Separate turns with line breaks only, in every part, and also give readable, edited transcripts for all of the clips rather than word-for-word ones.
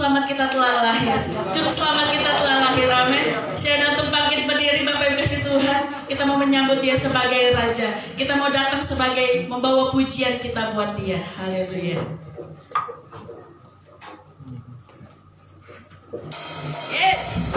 selamat kita telah lahir. Juru selamat kita telah lahir, amin. Saya untuk bangkit berdiri, Bapak Ibu kasih Tuhan. Kita mau menyambut dia sebagai Raja. Kita mau datang sebagai membawa pujian kita buat dia. Haleluya. Yes.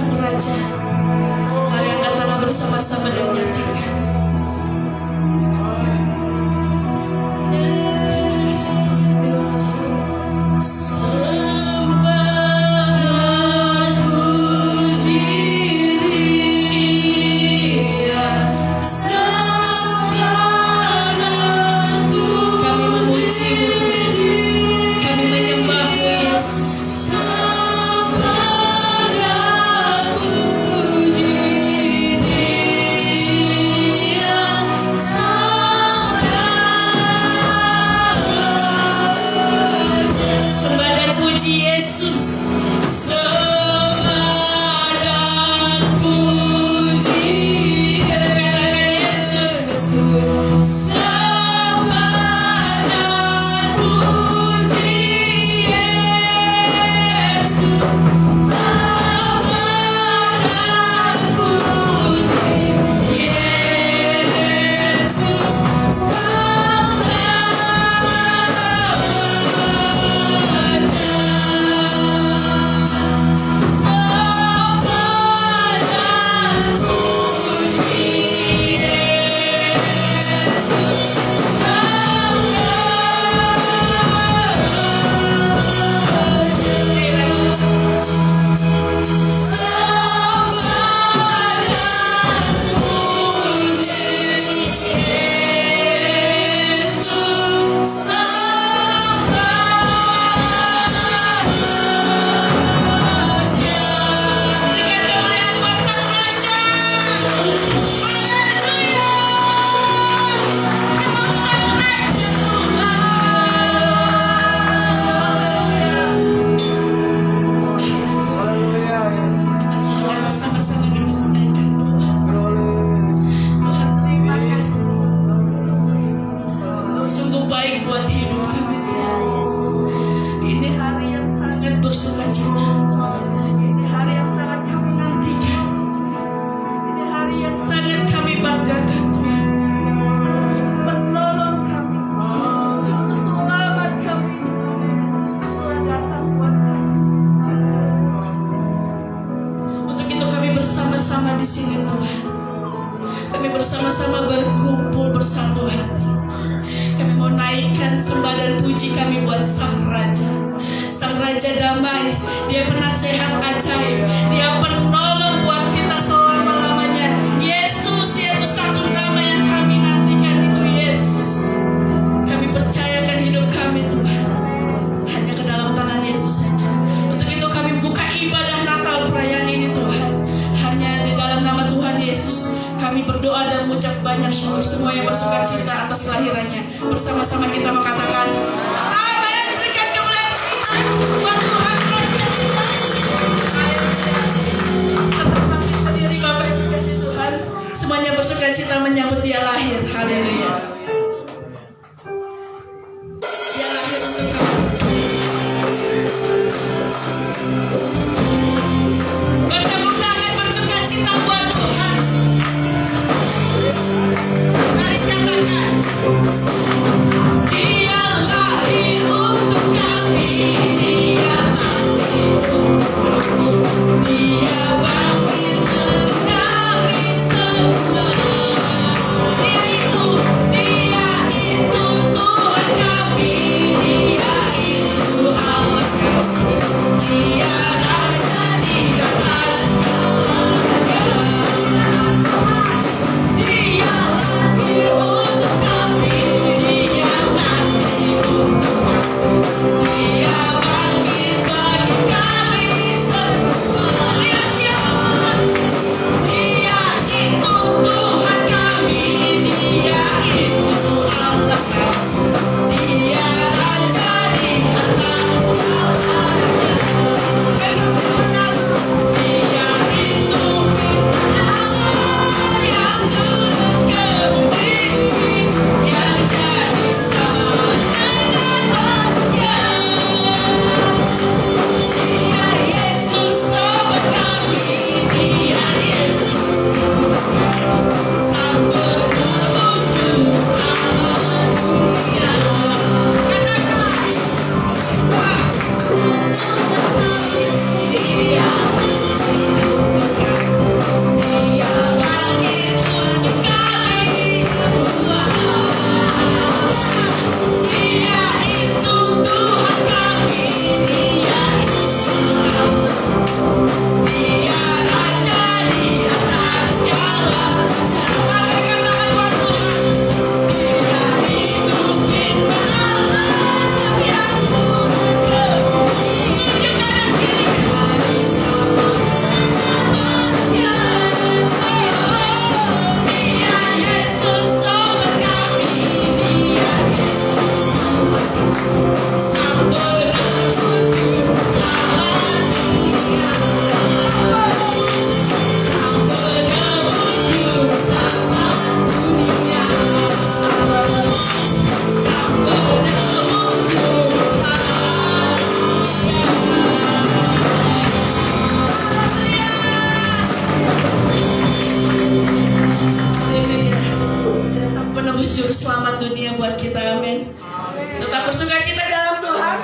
Sang Raja. Mari angkat tangan bersama-sama dan nyatakan. Bersama-sama di sini Tuhan, kami bersama-sama berkumpul bersatu hati. Kami mau naikkan sembah dan puji kami buat Sang Raja, Sang Raja damai. Dia penasehat ajaib, Dia penolong buat kita selama-lamanya. Yesus, Yesus satu nama yang kami nantikan itu Yesus. Kami percayakan hidup kami Tuhan hanya ke dalam tangan Yesus saja. Untuk itu kami buka ibadah Natal perayaan ini Tuhan. Hanya di dalam nama Tuhan Yesus kami berdoa dan mengucap banyak syukur. Semua yang bersuka cita atas kelahirannya, bersama-sama kita mengatakan amin. Berikan kemuliaan kita buat Tuhan Raja kita. Kita berdiri Bapak Ibu kasih Tuhan. Semuanya bersuka cita menyambut Dia lahir. Haleluya. Dia lahir untuk kami. Bertepuk tangan bersuka cita buat Tuhan. Mari katakan Dia lahir. selamat dunia buat kita, amin. Tetap bersukacita dalam Tuhan.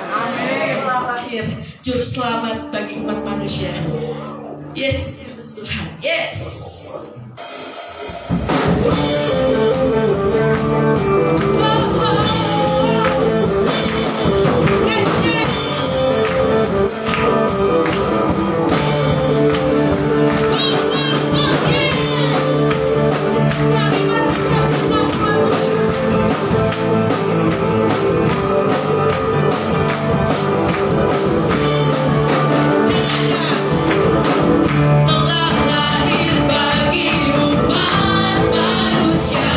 Telah lahir juru selamat bagi umat manusia. Yes, Yesus Tuhan. Yes. Telah lahir bagi umat manusia.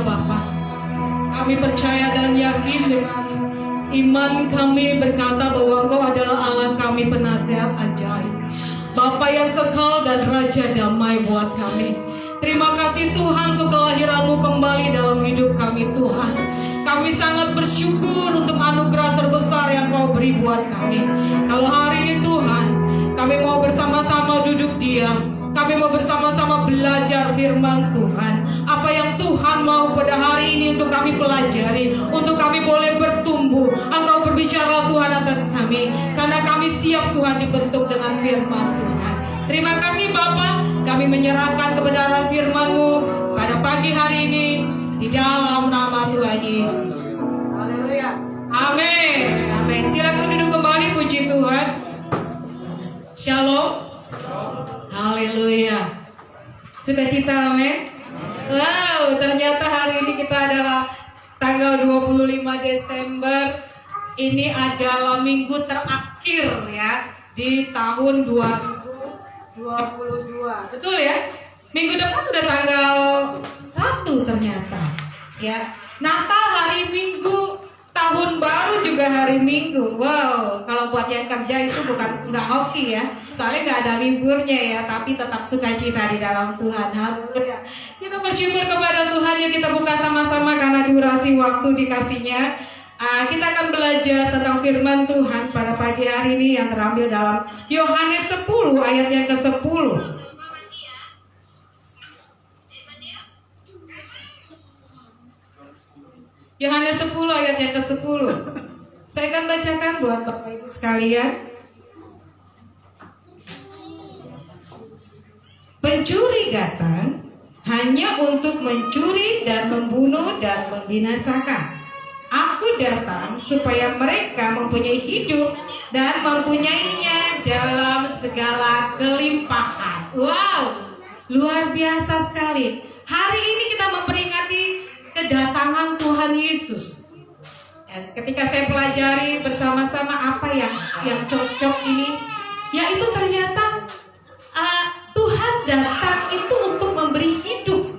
Bapa. Kami percaya dan yakin dengan iman kami berkata bahwa Engkau adalah Allah kami penasihat ajaib, Bapa yang kekal dan Raja damai buat kami. Terima kasih Tuhan untuk kelahiran-Mu kembali dalam hidup kami Tuhan. Kami sangat bersyukur untuk anugerah terbesar yang Kau beri buat kami. Kalau hari ini Tuhan, kami mau bersama-sama duduk diam. Kami mau bersama-sama belajar firman Tuhan. Apa yang Tuhan mau pada hari ini untuk kami pelajari, untuk kami boleh bertumbuh. Engkau berbicara Tuhan atas kami, karena kami siap Tuhan dibentuk dengan firman Tuhan. Terima kasih Bapa, kami menyerahkan kebenaran firman-Mu pada pagi hari ini di dalam nama Tuhan Yesus. Haleluya. Amin. Amin. Silakan duduk kembali, puji Tuhan. Shalom. Haleluya. Sukacita, amin. Wow, ternyata hari ini kita adalah tanggal 25 Desember. Ini adalah minggu terakhir ya di tahun 2022. Betul ya? Minggu depan udah tanggal 1 ternyata. Ya. Natal hari Minggu, tahun baru juga hari Minggu. Wow, kalau buat yang kerja itu nggak hoki ya. Soalnya nggak ada liburnya ya, tapi tetap sukacita di dalam Tuhan. Haleluya. Kita bersyukur kepada Tuhan yang kita buka sama-sama karena durasi waktu dikasihnya. Kita akan belajar tentang firman Tuhan pada pagi hari ini yang terambil dalam Yohanes 10 ayat yang ke-10. Yohanes 10 ayat yang ke-10. Saya akan bacakan buat Bapak Ibu sekalian. Pencuri datang hanya untuk mencuri dan membunuh dan membinasakan. Aku datang supaya mereka mempunyai hidup dan mempunyainya dalam segala kelimpahan. Wow, luar biasa sekali. Hari ini kita memperingati kedatangan Tuhan Yesus. Ketika saya pelajari bersama-sama apa yang cocok ini, yaitu ternyata Tuhan datang itu untuk memberi hidup.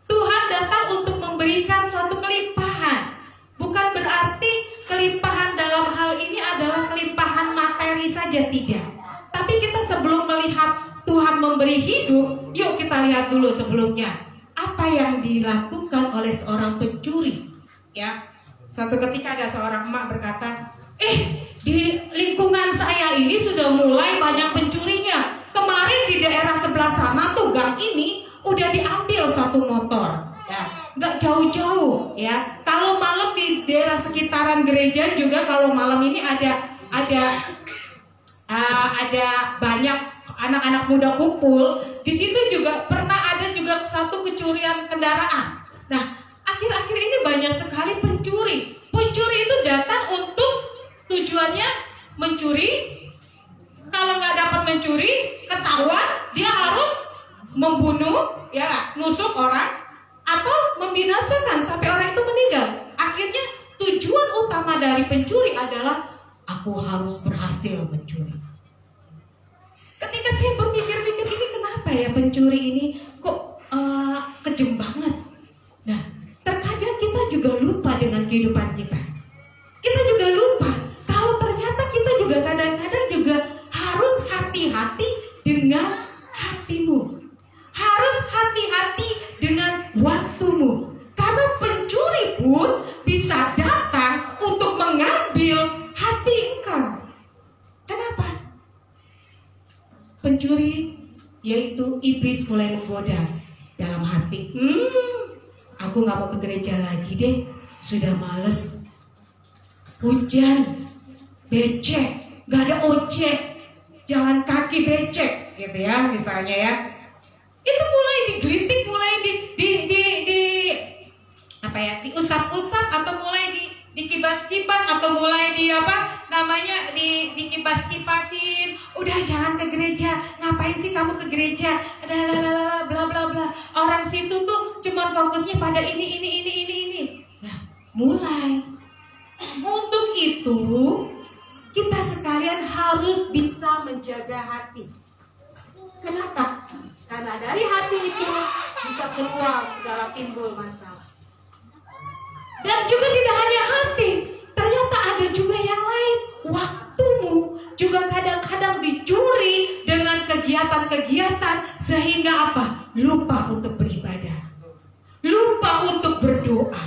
Tuhan datang untuk memberikan suatu kelimpahan. Bukan berarti kelimpahan dalam hal ini adalah kelimpahan materi saja, tidak. Tapi kita sebelum melihat Tuhan memberi hidup, yuk kita lihat dulu sebelumnya apa yang dilakukan oleh seorang pencuri. Ya, suatu ketika ada seorang emak berkata, di lingkungan saya ini sudah mulai banyak pencurinya. Kemarin di daerah sebelah sana tuh gang ini udah diambil satu motor. Ya, nggak jauh-jauh. Ya, kalau malam di daerah sekitaran gereja juga kalau malam ini ada banyak anak-anak muda kumpul. Di situ juga pernah ada juga satu kecurian kendaraan. Nah, akhir-akhir ini banyak sekali pencuri. Pencuri itu datang untuk tujuannya mencuri. Kalau nggak dapat mencuri, ketahuan dia harus membunuh, ya, nusuk orang atau membinasakan sampai orang itu meninggal. Akhirnya tujuan utama dari pencuri adalah aku harus berhasil mencuri. Ketika saya berpikir-pikir ini kenapa ya pencuri ini kok kejam banget. Nah, terkadang kita juga lupa dengan kehidupan kita. Kita juga lupa kalau ternyata kita juga kadang-kadang juga harus hati-hati dengan hatimu. Harus hati-hati dengan waktumu. Karena pencuri pun bisa datang untuk mengambil hati engkau. Kenapa? Pencuri yaitu iblis mulai menggoda dalam hati. Aku gak mau ke gereja lagi deh, sudah males. Hujan, becek, gak ada ojek, jalan kaki becek, gitu ya, misalnya ya. Itu mulai digelitik, mulai diusap-usap atau mulai dikibas-kibas atau mulai dikibas-kipasin. Udah jangan ke gereja, ngapain sih kamu ke gereja? Bla bla bla. Orang situ tuh cuma fokusnya pada ini. Nah, mulai. Untuk itu kita sekalian harus bisa menjaga hati. Kenapa? Karena dari hati itu bisa bisa keluar segala timbul masalah. Dan juga tidak hanya hati, ternyata ada juga yang lain. Waktumu juga kadang-kadang dicuri dengan kegiatan-kegiatan sehingga apa? Lupa untuk beribadah, lupa untuk berdoa.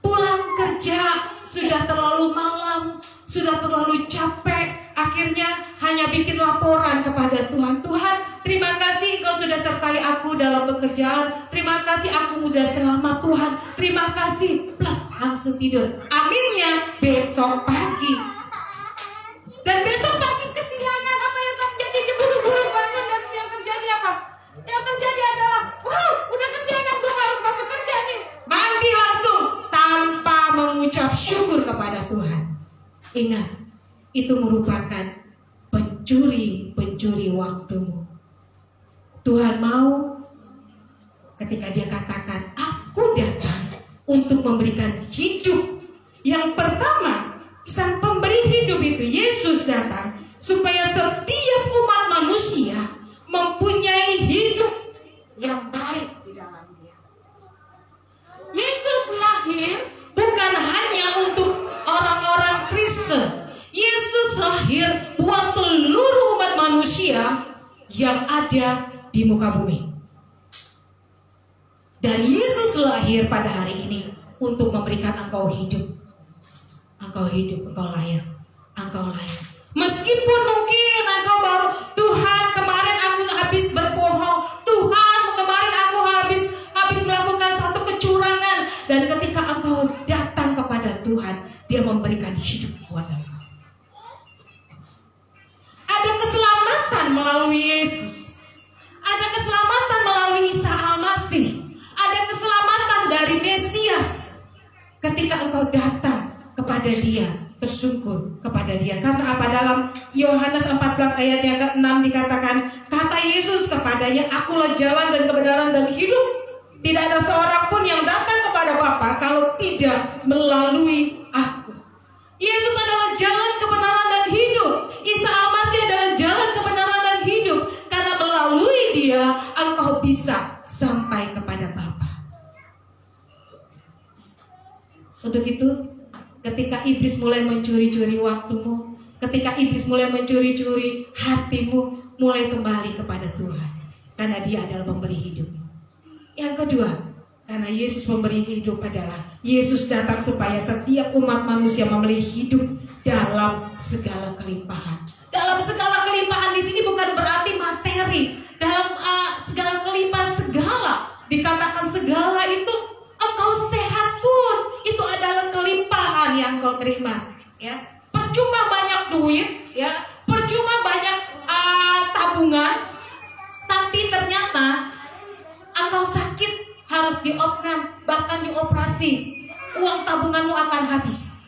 Pulang kerja sudah terlalu malam, sudah terlalu capek, akhirnya hanya bikin laporan kepada Tuhan. Tuhan, terima kasih Engkau sudah sertai aku dalam pekerjaan. Terima kasih aku udah selamat Tuhan. Terima kasih. Plak, langsung tidur. Aminnya besok pagi. Dan besok pagi kesiangan, apa yang terjadi? Diburu-buru bangun dan yang terjadi apa? Yang terjadi adalah, wow, udah kesiangan, gue harus masuk kerja nih. Mandi langsung tanpa mengucap syukur kepada Tuhan. Ingat, itu merupakan pencuri waktumu. Tuhan mau ketika dia katakan, aku datang untuk memberikan hidup. Yang pertama, sang pemberi hidup itu Yesus datang supaya setiap umat manusia mempunyai hidup yang baik di dalam dia. Yesus lahir bukan hanya untuk orang-orang Kristen. Yesus lahir buat seluruh umat manusia yang ada di muka bumi. Dan Yesus lahir pada hari ini untuk memberikan engkau hidup. Engkau hidup, engkau layak. Engkau layak. Meskipun mungkin engkau baru, Tuhan kemarin aku habis berbohong, Tuhan kemarin aku habis melakukan satu kecurangan. Dan ketika engkau datang kepada Tuhan, dia memberikan hidup buat engkau. Ada keselamatan melalui Yesus. Ada keselamatan melalui Isa Al-Masih. Ada keselamatan dari Mesias. Ketika engkau datang kepada dia, bersyukur kepada dia. Karena apa? Dalam Yohanes 14 ayat yang ke-6 dikatakan, kata Yesus kepadanya, akulah jalan dan kebenaran dan hidup. Tidak ada seorang pun yang datang kepada Bapa kalau tidak melalui aku. Yesus adalah jalan kebenaran dan hidup. Isa Al-Masih adalah jalan kebenaran dan hidup. Karena melalui dia engkau bisa sampai kepada Bapa. Untuk itu, ketika iblis mulai mencuri-curi waktumu, ketika iblis mulai mencuri-curi hatimu, mulai kembali kepada Tuhan. Karena dia adalah pemberi hidup. Yang kedua, karena Yesus memberi hidup adalah Yesus datang supaya setiap umat manusia memiliki hidup dalam segala kelimpahan. Dalam segala kelimpahan di sini bukan berarti materi. Dalam segala kelimpahan, segala dikatakan segala itu engkau sehat pun itu adalah kelimpahan yang kau terima. Ya, percuma banyak duit, ya, percuma banyak tabungan, tapi ternyata engkau sakit harus diopnam, bahkan dioperasi, uang tabunganmu akan habis.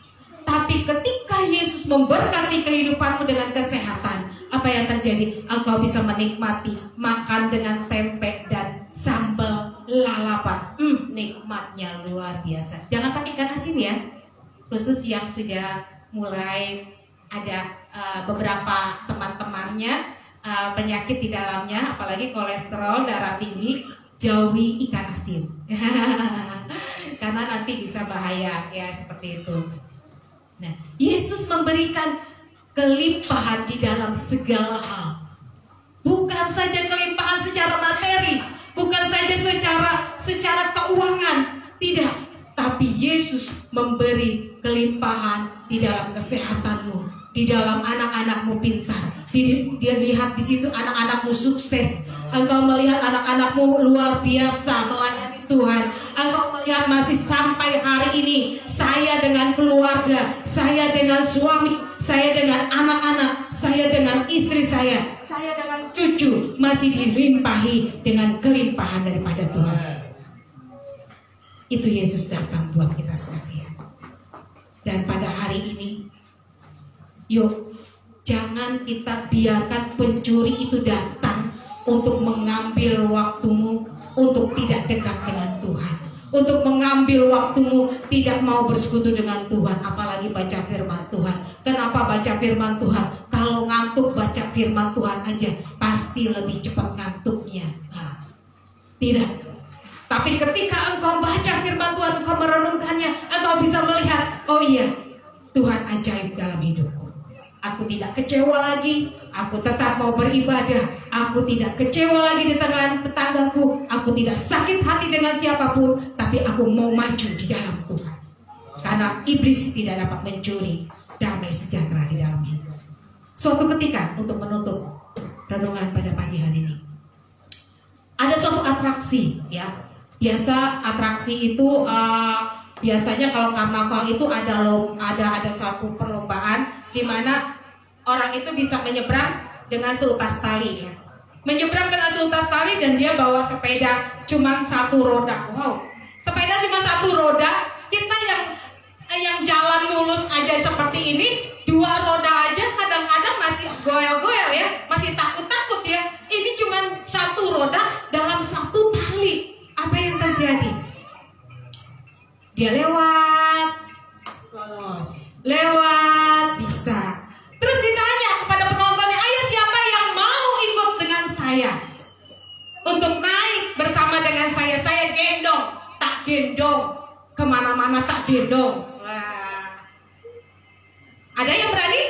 Tapi ketika Yesus memberkati kehidupanmu dengan kesehatan, apa yang terjadi? Engkau bisa menikmati makan dengan tempe dan sambal lalapan. Nikmatnya luar biasa. Jangan pakai ikan asin ya, khusus yang sudah mulai ada beberapa teman-temannya penyakit di dalamnya, apalagi kolesterol, darah tinggi, jauhi ikan asin. Karena nanti bisa bahaya ya, seperti itu. Nah, Yesus memberikan kelimpahan di dalam segala hal. Bukan saja kelimpahan secara materi, bukan saja secara keuangan, tidak. Tapi Yesus memberi kelimpahan di dalam kesehatanmu, di dalam anak-anakmu pintar. Dia lihat di situ anak-anakmu sukses. Engkau melihat anak-anakmu luar biasa melayani Tuhan. Engkau melihat masih sampai hari ini saya dengan keluarga, saya dengan suami, saya dengan anak-anak, saya dengan istri saya dengan cucu masih dilimpahi dengan kelimpahan daripada Tuhan. Itu Yesus datang buat kita sekalian. Dan pada hari ini, yuk jangan kita biarkan pencuri itu datang untuk mengambil waktumu, untuk tidak dekat dengan Tuhan, untuk mengambil waktumu tidak mau bersekutu dengan Tuhan, apalagi baca firman Tuhan. Kenapa baca firman Tuhan? Kalau ngantuk baca firman Tuhan aja pasti lebih cepat ngantuknya. Tidak. Tapi ketika engkau baca firman Tuhan, engkau merenungkannya, engkau bisa melihat, oh iya, Tuhan ajaib dalam hidupku. Aku tidak kecewa lagi, aku tetap mau beribadah, aku tidak kecewa lagi di tengah tetanggaku, aku tidak sakit hati dengan siapapun, tapi aku mau maju di dalam Tuhan. Karena iblis tidak dapat mencuri damai sejahtera di dalam hidup. Suatu ketika untuk menutup renungan pada pagi hari ini, ada suatu atraksi, ya. Biasa atraksi itu biasanya kalau karnaval itu ada suatu perlombaan di mana orang itu bisa menyeberang dengan seutas tali, ya. Menyeberang dengan seutas tali dan dia bawa sepeda cuma satu roda. Wow, sepeda cuma satu roda. Kita yang jalan mulus aja seperti ini, dua roda aja kadang-kadang masih goyal-goyal, ya, masih takut-takut, ya. Ini cuma satu roda dalam satu tali. Apa yang terjadi? Dia lewat, lolos, lewat, bisa. Terus ditanya kepada penontonnya, ayo siapa yang mau ikut dengan saya untuk naik bersama dengan saya gendong, tak gendong, kemana-mana tak gendong. Wah. Ada yang berani?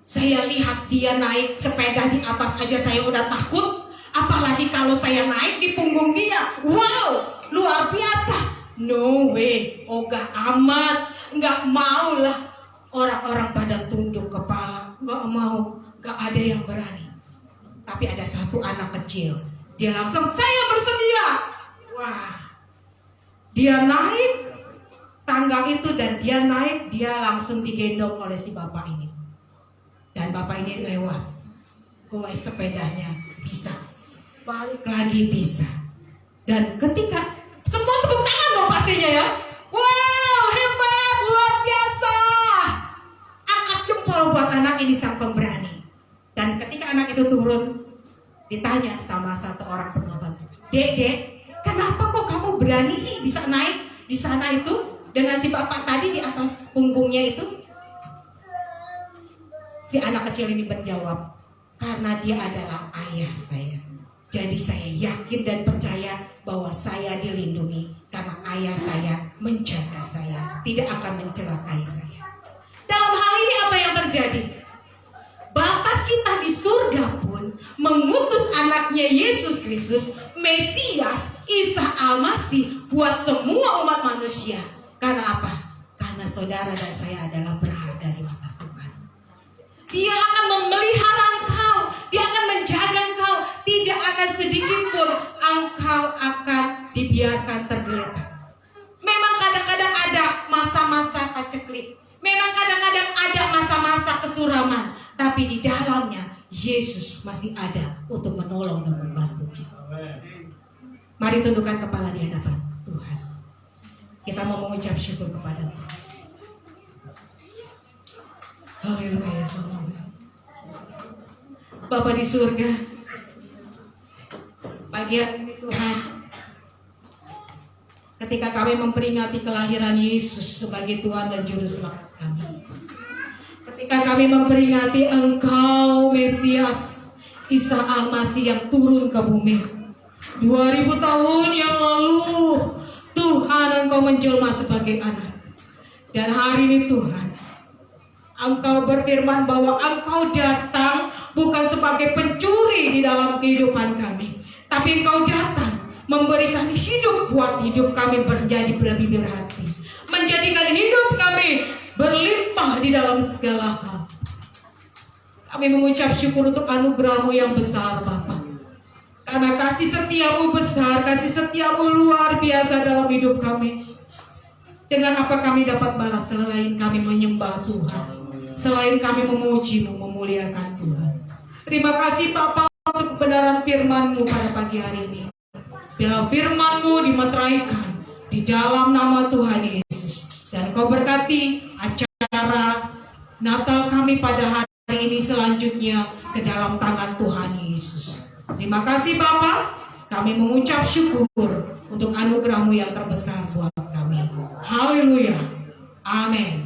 Saya lihat dia naik sepeda di atas aja saya udah takut, apalagi kalau saya naik di punggung dia. Wow, luar biasa. No way, ogah amat, nggak mau lah. Orang-orang pada tunduk kepala, nggak mau, nggak ada yang berani. Tapi ada satu anak kecil, dia langsung, saya bersedia. Wah, dia naik tangga itu dan dia langsung digendong oleh si bapak ini. Dan bapak ini lewat, goes sepedanya bisa, balik lagi bisa. Dan ketika semua tepuk tangan dong pastinya, ya. Wow, hebat, luar biasa. Angkat jempol buat anak ini sang pemberani. Dan ketika anak itu turun, ditanya sama satu orang penonton, Dek, kenapa kok kamu berani sih bisa naik di sana itu dengan si bapak tadi di atas punggungnya itu? Si anak kecil ini menjawab, karena dia adalah ayah saya. Jadi saya yakin dan percaya bahwa saya dilindungi karena ayah saya menjaga saya, tidak akan mencelakai saya. Dalam hal ini apa yang terjadi? Bapa kita di surga pun mengutus anaknya Yesus Kristus, Mesias, Isa Al-Masih buat semua umat manusia. Karena apa? Karena saudara dan saya adalah berharga di mata Tuhan. Dia akan memelihara engkau, dia akan menjaga engkau, tidak akan sedikit pun engkau akan dibiarkan tergeletak. Memang kadang-kadang ada masa-masa paceklik, memang kadang-kadang ada masa-masa kesuraman, tapi di dalamnya Yesus masih ada untuk menolong dan membantu kita. Mari tundukkan kepala di hadapan Tuhan. Kita mau mengucap syukur kepada Tuhan. Haleluya. Bapa di surga, pagi hari ini Tuhan, ketika kami memperingati kelahiran Yesus sebagai Tuhan dan Juru Selamat kami, ketika kami memperingati Engkau Mesias Isa Al-Masih yang turun ke bumi 2000 tahun yang lalu, Tuhan Engkau menjelma sebagai anak. Dan hari ini Tuhan, Engkau berfirman bahwa Engkau datang bukan sebagai pencuri di dalam kehidupan kami, tapi Engkau datang memberikan hidup buat hidup kami menjadi lebih berarti, menjadikan hidup kami berlimpah di dalam segala hal. Kami mengucap syukur untuk anugerah-Mu yang besar, Bapa. Karena kasih setia-Mu besar, kasih setia-Mu luar biasa dalam hidup kami. Dengan apa kami dapat balas selain kami menyembah Tuhan, selain kami memuji-Mu, memuliakan Tuhan. Terima kasih Bapa untuk kebenaran firman-Mu pada pagi hari ini. Bila firman-Mu dimeteraikan di dalam nama Tuhan Yesus, dan Kau berkati acara Natal kami pada hari ini selanjutnya ke dalam tangan Tuhan Yesus. Terima kasih Bapa, kami mengucap syukur untuk anugerah-Mu yang terbesar buat kami. Haleluya. Amin.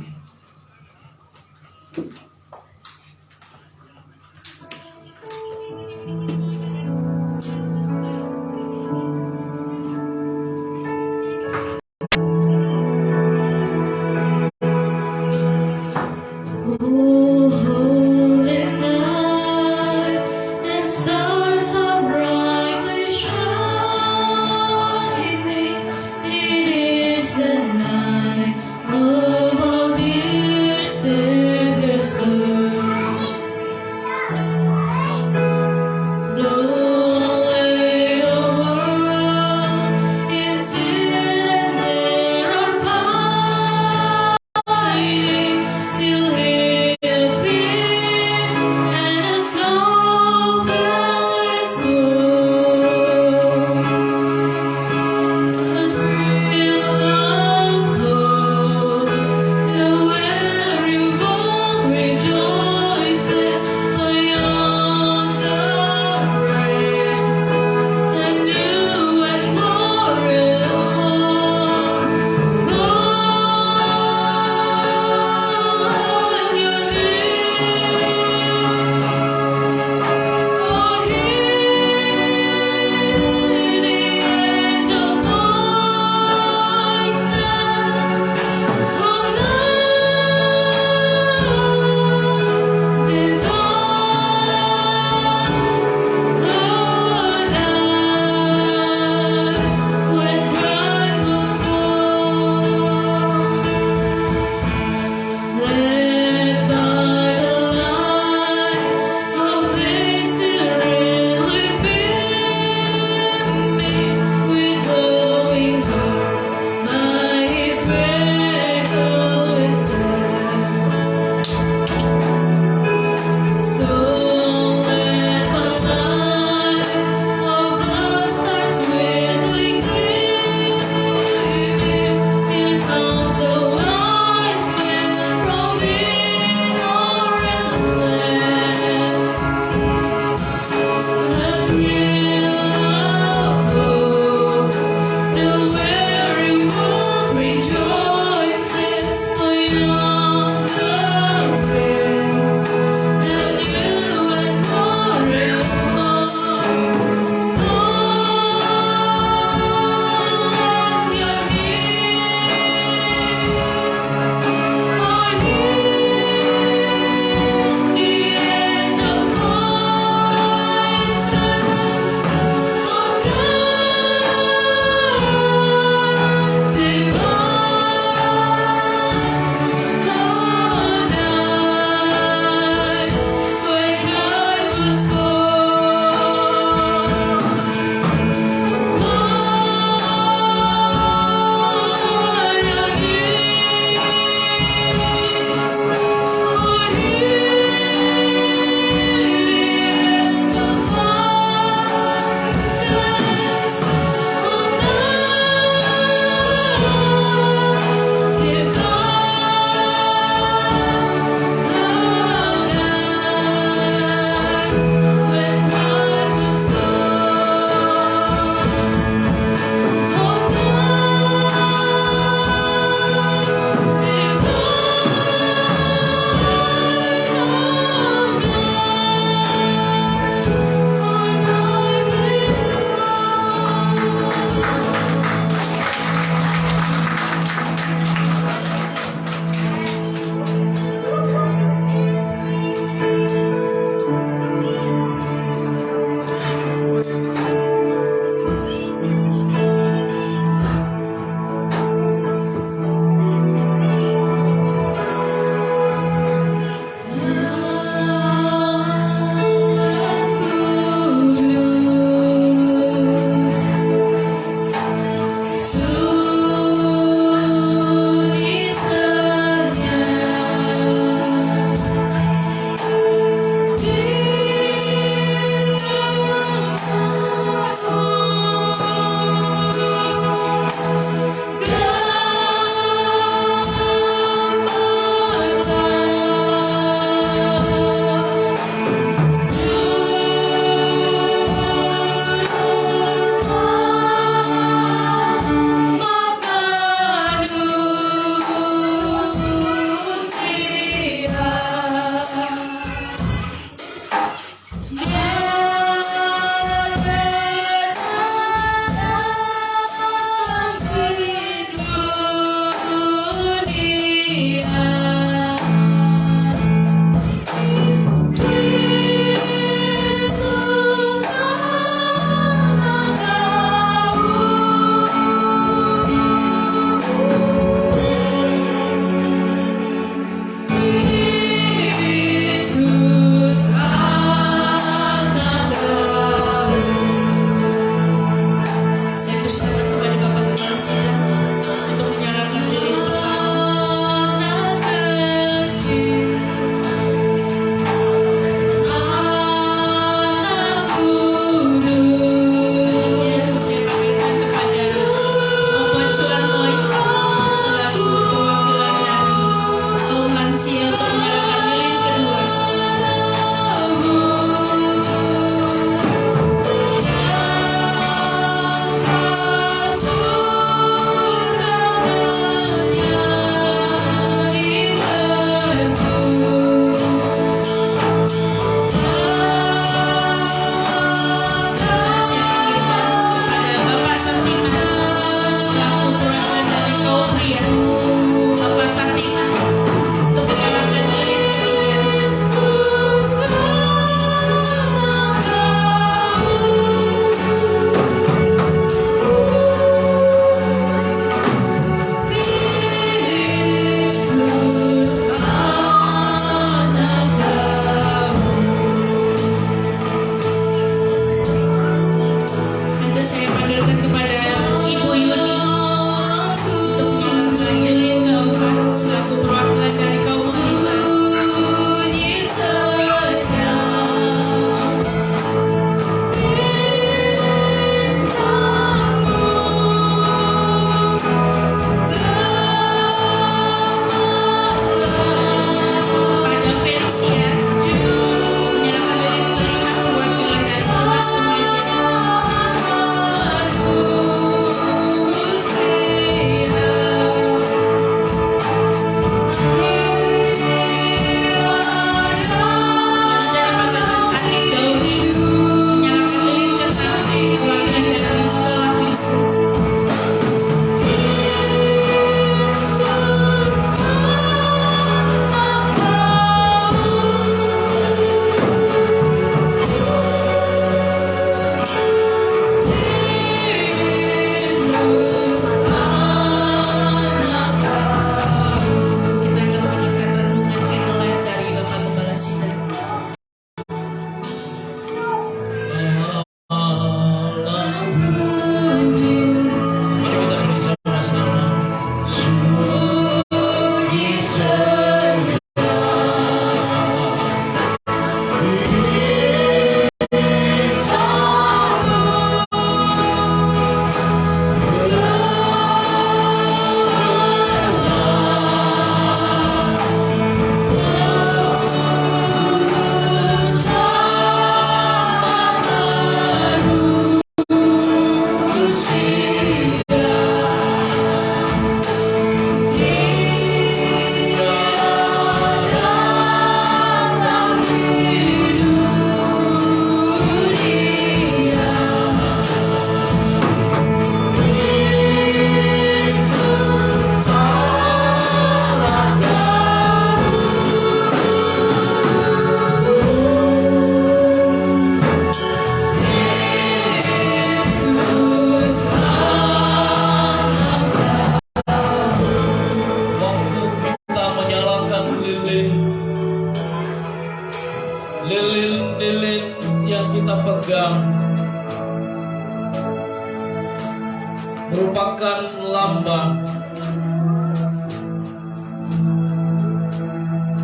merupakan lambang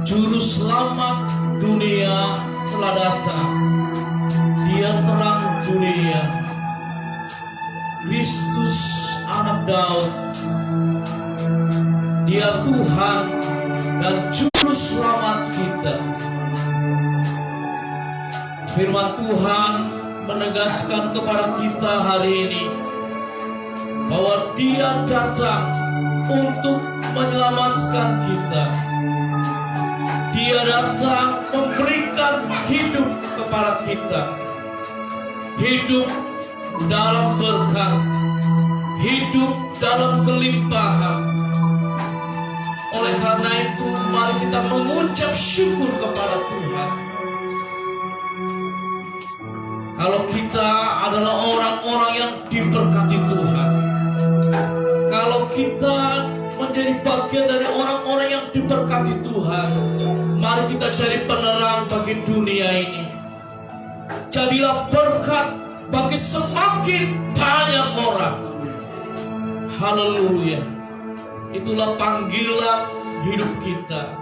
Juru Selamat dunia telah datang. Dia terang dunia, Kristus anak Daud. Dia Tuhan dan Juru Selamat kita. Firman Tuhan menegaskan kepada kita hari ini bahwa Dia datang untuk menyelamatkan kita. Dia datang memberikan hidup kepada kita, hidup dalam berkat, hidup dalam kelimpahan. Oleh karena itu, mari kita mengucap syukur kepada Tuhan. Kalau kita adalah orang-orang yang diberkati Tuhan, kalau kita menjadi bagian dari orang-orang yang diberkati Tuhan, mari kita jadi penerang bagi dunia ini. Jadilah berkat bagi semakin banyak orang. Haleluya. Itulah panggilan hidup kita.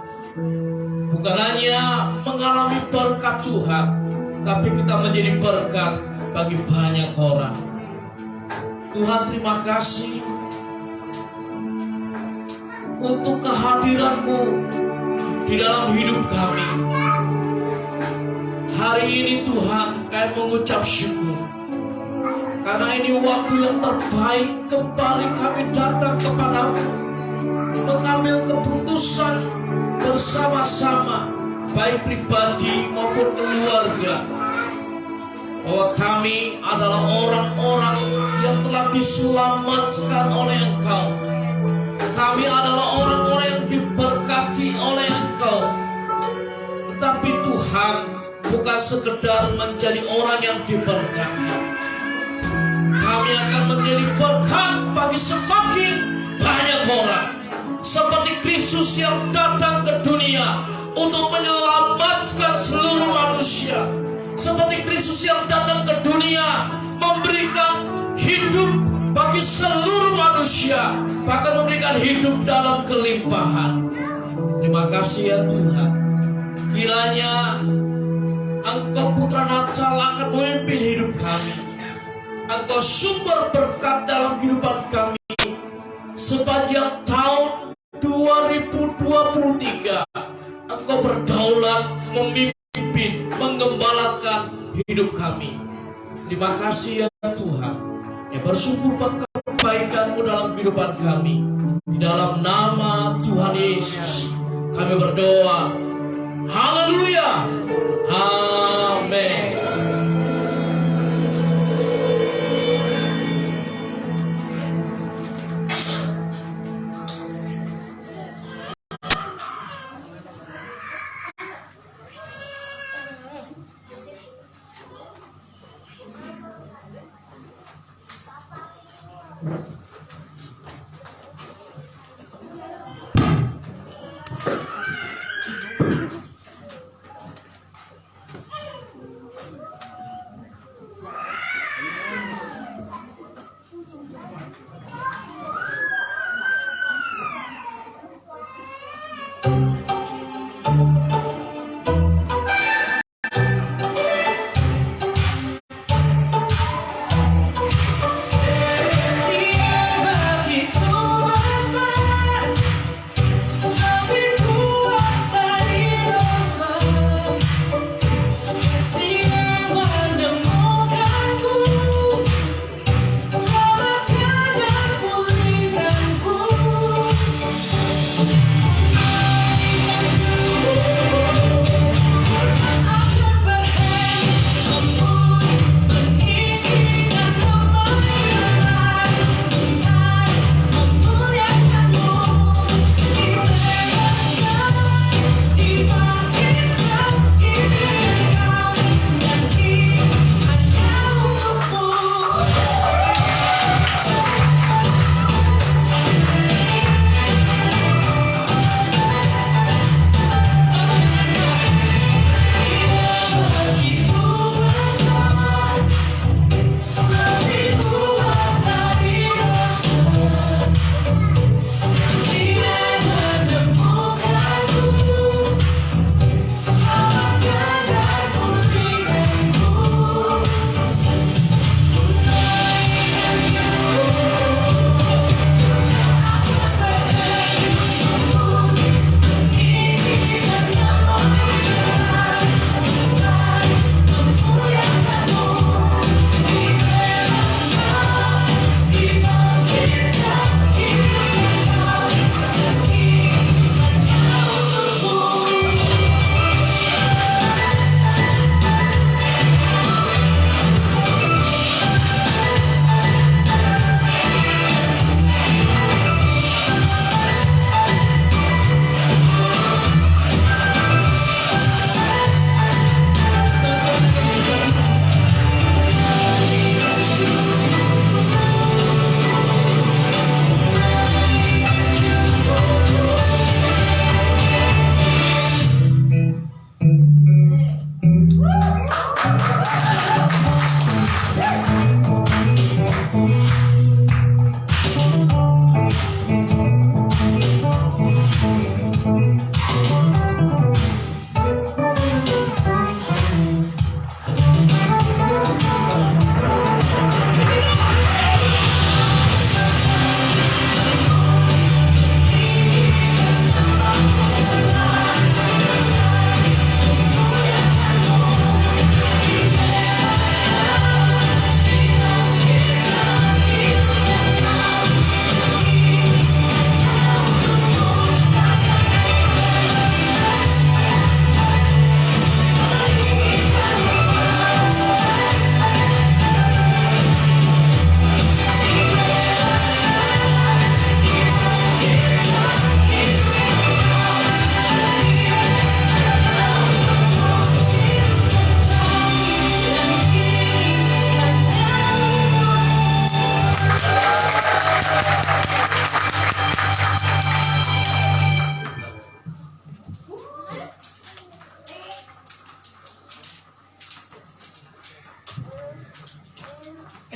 Bukan hanya mengalami berkat Tuhan, tapi kita menjadi berkat bagi banyak orang. Tuhan, terima kasih untuk kehadiran-Mu di dalam hidup kami. Hari ini Tuhan, kami mengucap syukur karena ini waktu yang terbaik kembali kami datang kepadamu, mengambil keputusan bersama-sama, baik pribadi maupun keluarga, bahwa kami adalah orang-orang yang telah diselamatkan oleh Engkau. Kami adalah orang-orang yang diberkati oleh Engkau. Tetapi Tuhan, bukan sekedar menjadi orang yang diberkati, kami akan menjadi berkat bagi semakin banyak orang. Seperti Kristus yang datang ke dunia untuk menyelamatkan seluruh manusia. Seperti Kristus yang datang ke dunia memberikan hidup bagi seluruh manusia, bahkan memberikan hidup dalam kelimpahan. Terima kasih ya Tuhan. Kiranya Engkau Putra Natal akan memimpin hidup kami. Engkau sumber berkat dalam kehidupan kami sepanjang tahun 2023. Engkau berdaulat, memimpin, menggembalakan hidup kami. Terima kasih ya Tuhan. Ya, bersyukur buat kebaikan-Mu dalam kehidupan kami. Di dalam nama Tuhan Yesus kami berdoa. Haleluya. Amin.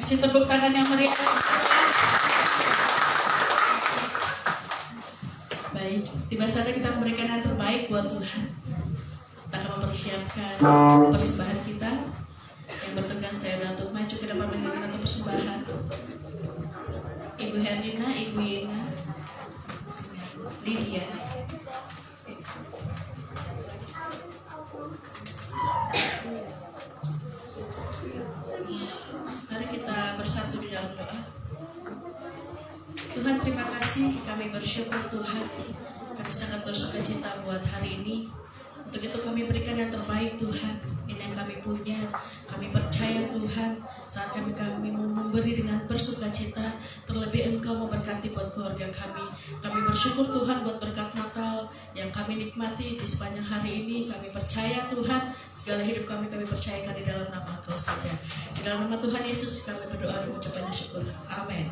Kasih tepuk tangan yang meriah. Baik, tiba saatnya kita memberikan yang terbaik buat Tuhan. Kita akan mempersiapkan persembahan kita. Yang bertugas saya untuk maju ke depan mengirimkan atau persembahan. Ibu Herlina, Ibu Yena, Lydia. Mari kita bersatu di dalam doa. Tuhan, terima kasih, kami bersyukur Tuhan. Kami sangat bersukacita buat hari ini. Untuk itu kami berikan yang terbaik Tuhan. Ini yang kami punya. Kami percaya Tuhan, saat kami mau memberi dengan bersukacita, terlebih Engkau memberkati buat keluarga kami. Kami bersyukur Tuhan buat berkat Natal yang kami nikmati di sepanjang hari ini. Kami percaya Tuhan, segala hidup kami percayakan di dalam nama Engkau saja. Di dalam nama Tuhan Yesus kami berdoa dan mengucapkan syukur. Amin.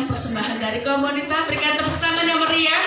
Persembahan dari komunitas, berikan tepuk tangan yang meriah.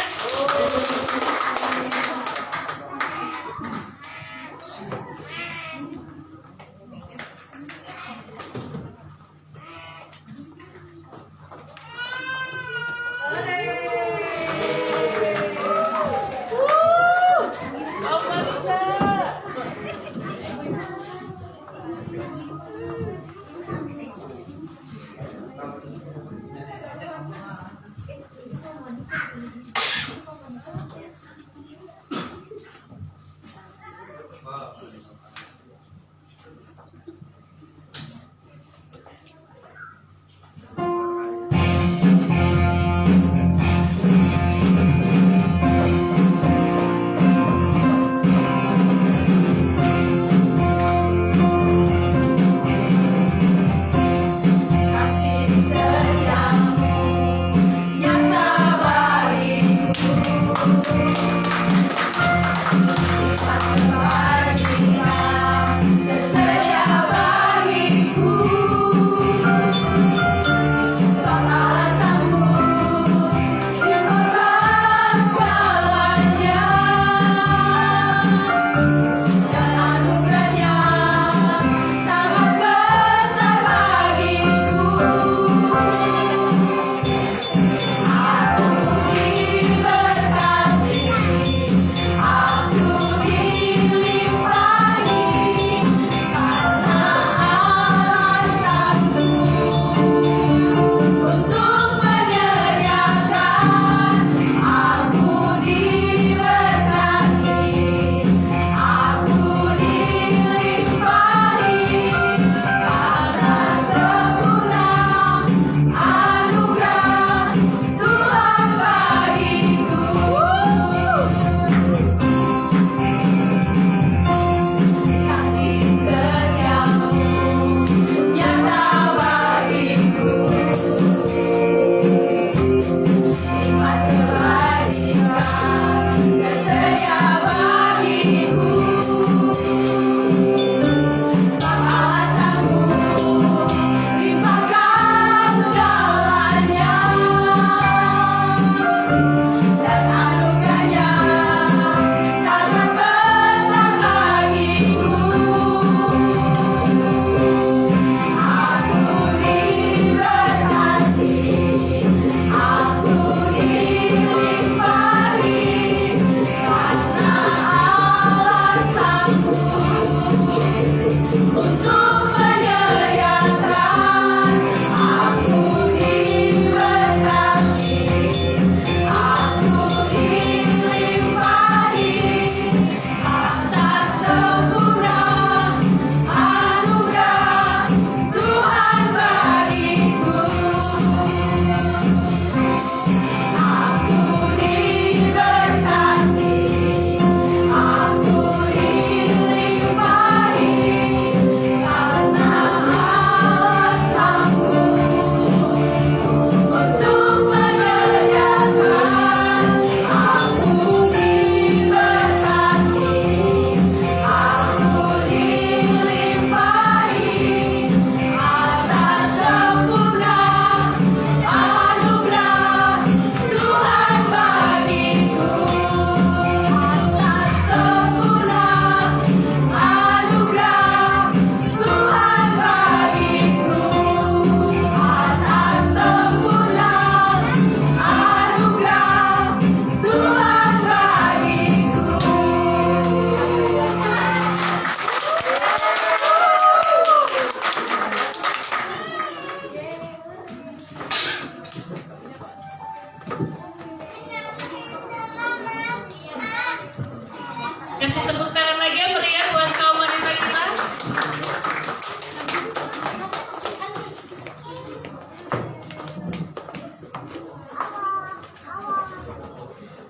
Kasih tepuk tangan lagi yang meriah buat kaum wanita kita.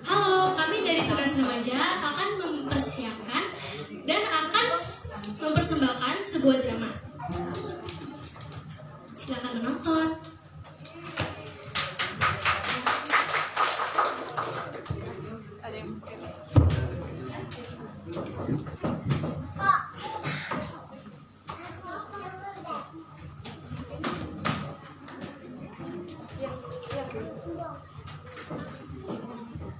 Halo, kami dari Tugas Remaja akan mempersiapkan dan akan mempersembahkan sebuah drama. Silakan menonton.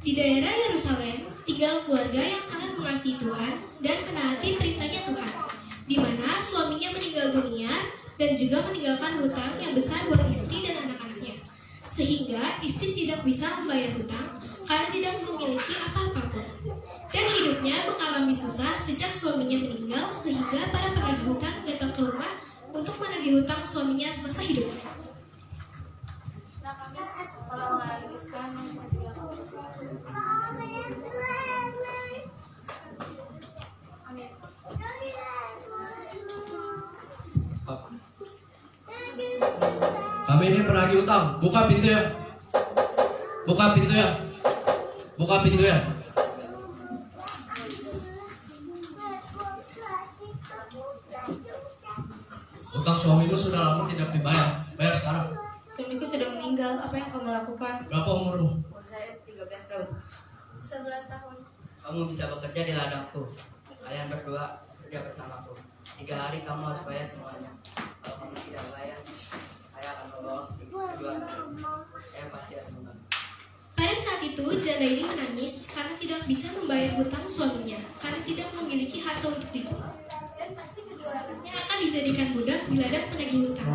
Di daerah Yerusalem, tinggal keluarga yang sangat mengasihi Tuhan dan menaati perintahnya Tuhan, di mana suaminya meninggal dunia dan juga meninggalkan hutang yang besar buat istri dan anak-anaknya. Sehingga istri tidak bisa membayar hutang karena tidak memiliki apa-apa pun. Dan hidupnya mengalami susah sejak suaminya meninggal, sehingga para penagih hutang datang ke rumah untuk menagih hutang suaminya semasa hidupnya.
Kami ini penagih utang. Buka pintu ya. Buka pintu ya. Buka pintu ya. Utang suamimu sudah lama tidak dibayar. Bayar sekarang.
Suamiku sudah meninggal, apa yang kamu lakukan?
Berapa umurmu?
Umur saya 13 tahun.
11 tahun.
Kamu bisa bekerja di ladangku. Kalian berdua kerja bersamaku. 3 hari kamu harus bayar semuanya. Kalau kamu tidak bayar, saya akan membawa kedua anakmu. Saya pasti akan membantu.
Pada saat itu, janda ini menangis karena tidak bisa membayar hutang suaminya, karena tidak memiliki harta untuk itu. Dan pasti kedua anaknya akan dijadikan budak di ladang penagih hutang.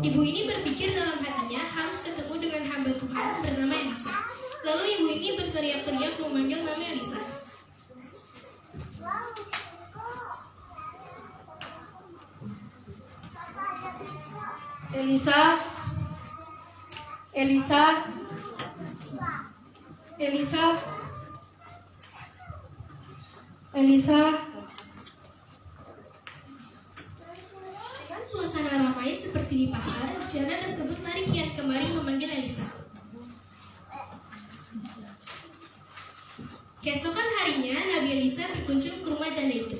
Ibu ini berpikir dalam hatinya harus ketemu dengan hamba Tuhan bernama Elisa. Lalu ibu ini berteriak-teriak memanggil nama Elisa. Elisa, Elisa, Elisa, Elisa. Dengan suasana ramai seperti di pasar, janda tersebut lari kian kemari memanggil Elisa. Keesokan harinya, Nabi Elisa berkunjung ke rumah janda itu.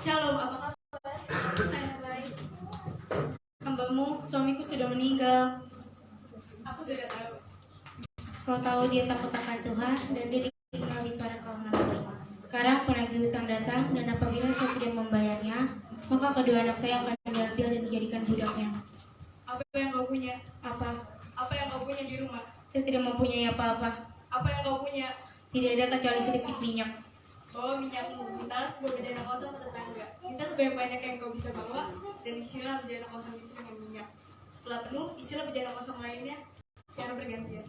Shalom, apa kabar? Saya baik. Hambamu, suamiku sudah meninggal.
Aku sudah tahu.
Kau tahu dia takut akan Tuhan dan dia dikenal di para kaum nabi. Sekarang penagih hutang datang dan apabila saya tidak membayarnya, maka kedua anak saya akan diambil dan dijadikan budaknya.
Apa yang kau punya?
Apa?
Apa yang kau punya di rumah?
Saya tidak mempunyai apa-apa.
Apa yang kau punya?
Tidak ada kecuali sedikit minyak.
Bawa minyakmu, minta sebuah bejana kosong ke tetangga. Minta sebanyak-banyak yang kau bisa bawa, dan isilah bejana kosong itu dengan minyak. Setelah penuh, isilah bejana kosong lainnya secara bergantian.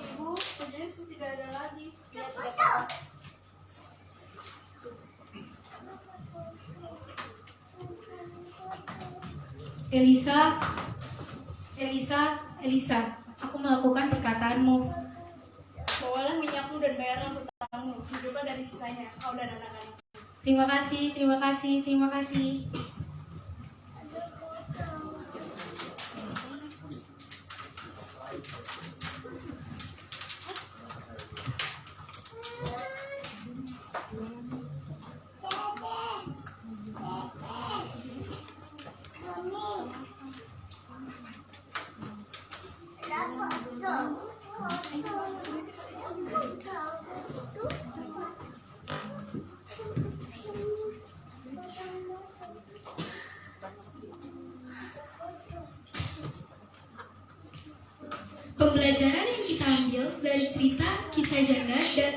Ibu, Yesus tidak ada lagi. Dia tidak apa.
Elisa, Elisa, Elisa, aku melakukan perkataanmu.
Bawalah minyakmu dan bayarlah hutangmu. Hiduplah dari sisanya, kau dan anak-anak.
Terima kasih, terima kasih, terima kasih. Pembelajaran yang kita ambil dari cerita kisah janda dan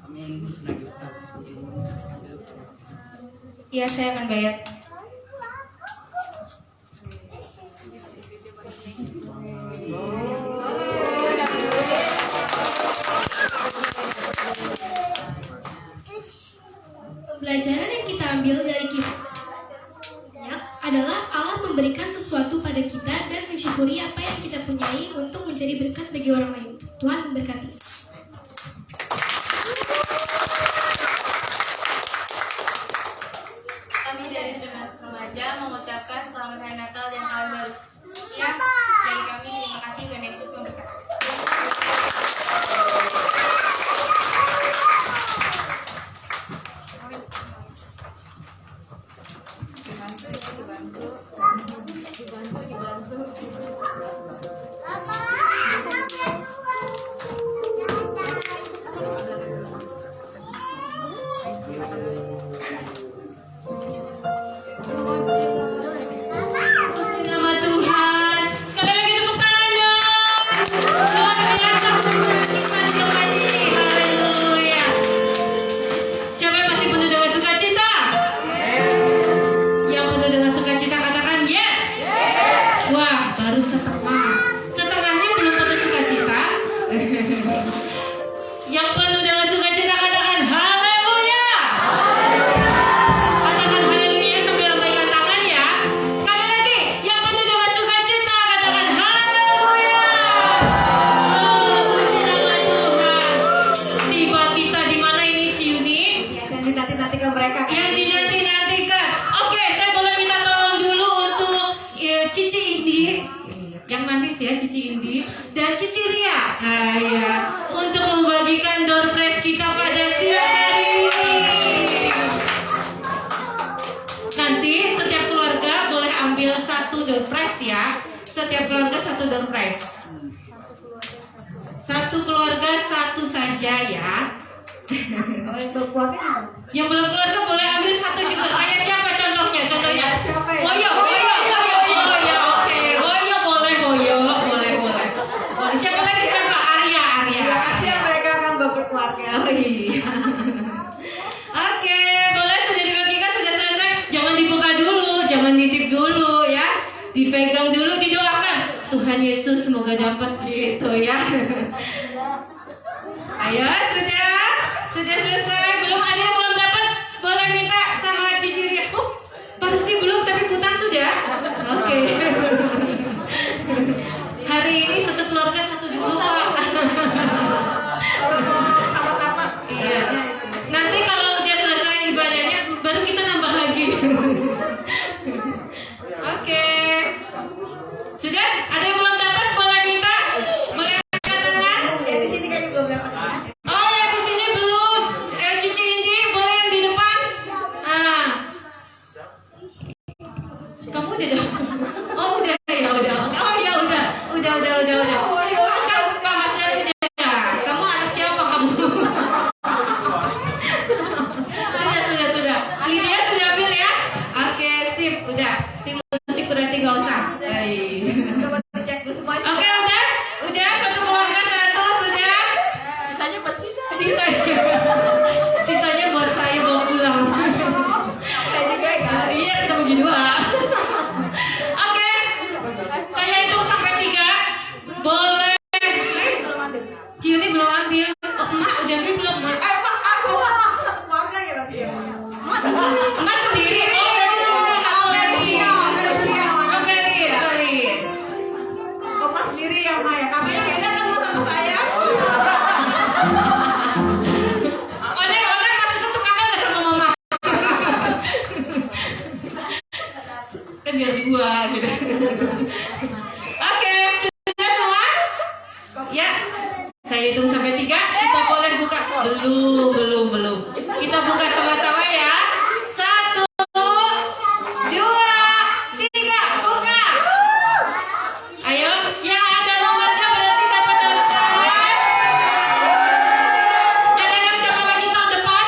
Amin. Menagih utang.
Iya, saya akan bayar.
pembelajaran yang kita ambil dari kisah adalah Allah memberikan sesuatu pada kita dan mensyukuri apa yang kita punyai untuk menjadi berkat bagi orang lain. Tuhan memberkati.
Kami dari Tunas Remaja mengucapkan selamat hari Natal dan tahun baru. Ya, dari kami terima kasih Tuhan Yesus memberkati.
Nama Tuhan. Sekali lagi tepuk tangan dong. Luar biasa. Haleluya. Siapa yang masih penuh dengan sukacita? Yang penuh dengan sukacita katakan yes. Wah, baru setengah. Setengahnya belum penuh sukacita. Yang penuh dengan sukacita katakan haleluya. Katakan haleluya sambil lambaikan tangan ya. Sekali lagi, yang penuh dengan sukacita katakan haleluya. Oh, puji nama Tuhan. Tiba kita di mana ini Ciuni?
Dan dinanti-nantikan mereka.
Yang dinanti-nantikan. Oke, saya boleh minta tolong dulu untuk Cici Indi. Yang manis ya, Cici Indi dan Cici Ria. Nah, ya, untuk membagikan door prize kita pada siang hari ini. Nanti setiap keluarga boleh ambil satu door prize ya. Setiap keluarga satu door prize. Satu keluarga satu saja ya. Yang belum keluarga boleh ambil satu juga. Ayah siapa contohnya? Contohnya.
Siapa ya?
Boyo, Boyo, Boyo, oke. Boyo boleh, Boyo, boleh. Siapa lagi? Siapa? Arya.
Terima kasih ya mereka akan berkeluarga.
Oh iya. Oke, boleh sudah dibagikan, sudah selesai. Jangan dibuka dulu, jangan nitip dulu ya. Dipegang dulu, didoakan. Tuhan Yesus semoga dapat gitu ya. Ayo, sudah selesai. Belum ada yang belum dapat, boleh minta sama Cici Ria. Pasti belum, tapi Putan sudah. Oke. Hari ini satu keluarga satu dulu Pak.
Sama-sama.
Iya. Nanti kalau udah selesai ibadahnya, baru kita nambah lagi. Oke. Sudah? Ada yang belum dapat? Boleh minta? Boleh angkat tangan?
Ya di sini kayaknya belum dapat.
Oh ya di sini belum. Cici Indi, boleh yang di depan? Ah. Kamu udah dapat? Oh udah ya udah. Oh ya udah. Kan Pak Masnya udah. Kamu anak siapa kamu? Sudah. Lydia sudah ambil ya? Oke, sip, udah. Timothy berarti gak usah. Baik.
Coba cek dulu semuanya.
Oke, udah satu keluarga satu sudah.
Sisanya buat kita.
Sisanya buat saya bawa pulang.
Saya juga ya.
Iya, kita bagi dua. Oke, saya hitung sampai 3. Boleh. Ciuni belum ambil. Oh, Emak udah ambil belum? Mak?
Satu keluarga ya berarti ya.
Emak sendiri. Oh, berarti cuma satu lagi. Oh, Felis.
Mama sendiri ya Maya. Kakaknya beda kan sama saya.
Orang masih satu kakak nggak sama mama? Kan biar 2 gitu. Oke, sudah semua? Ya, saya hitung sampai 3. Kita boleh buka. Belum. Kita buka sama-sama ya. 1, 2, 3, buka. Ayo, yang ada nomornya berarti dapat door prize. Ada yang coba lagi tahun depan?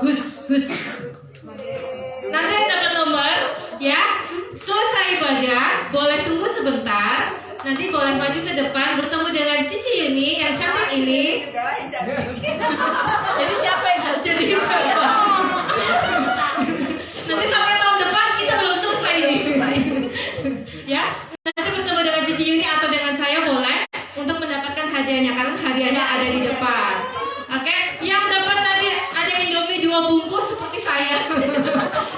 hus. Nanti yang dapat nomor, ya. Selesai ibadah, boleh tunggu sebentar. Nanti boleh maju ke depan bertemu dengan Cici ini yang cantik ini.
Jadi siapa yang harus jadi siapa?
Nanti sampai tahun depan kita belum selesai ini. Ya, nanti bertemu dengan Cici ini atau dengan saya boleh untuk mendapatkan hadiahnya karena hadiahnya ada di depan. Oke, yang dapat tadi ada Indomie 2 bungkus seperti saya.